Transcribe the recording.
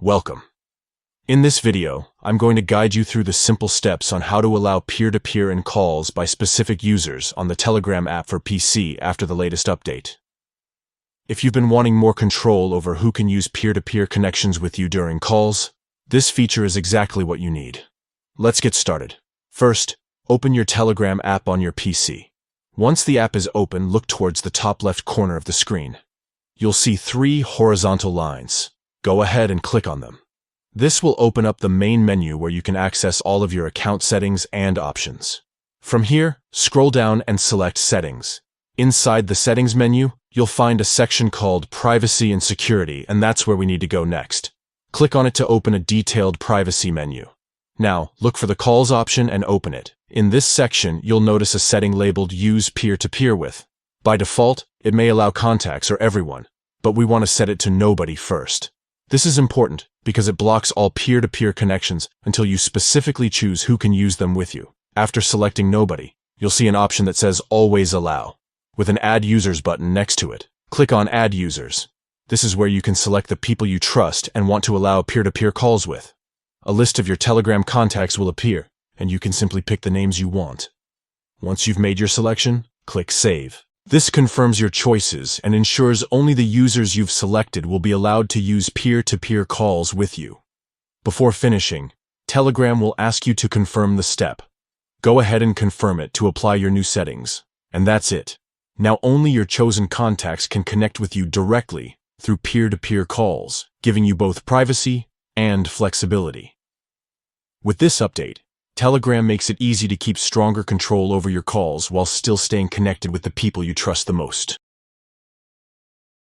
Welcome. In this video, I'm going to guide you through the simple steps on how to allow peer-to-peer in calls by specific users on the Telegram app for PC after the latest update. If you've been wanting more control over who can use peer-to-peer connections with you during calls, this feature is exactly what you need. Let's get started. First, open your Telegram app on your PC. Once the app is open, look towards the top left corner of the screen. You'll see 3 horizontal lines. Go ahead and click on them. This will open up the main menu where you can access all of your account settings and options. From here, scroll down and select Settings. Inside the Settings menu, you'll find a section called Privacy and Security, and that's where we need to go next. Click on it to open a detailed privacy menu. Now, look for the Calls option and open it. In this section, you'll notice a setting labeled Use Peer-to-Peer With. By default, it may allow contacts or everyone, but we want to set it to Nobody first. This is important because it blocks all peer-to-peer connections until you specifically choose who can use them with you. After selecting Nobody, you'll see an option that says Always Allow, with an Add Users button next to it. Click on Add Users. This is where you can select the people you trust and want to allow peer-to-peer calls with. A list of your Telegram contacts will appear, and you can simply pick the names you want. Once you've made your selection, click Save. This confirms your choices and ensures only the users you've selected will be allowed to use peer-to-peer calls with you. Before finishing, Telegram will ask you to confirm the step. Go ahead and confirm it to apply your new settings. And that's it. Now only your chosen contacts can connect with you directly through peer-to-peer calls, giving you both privacy and flexibility. With this update, Telegram makes it easy to keep stronger control over your calls while still staying connected with the people you trust the most.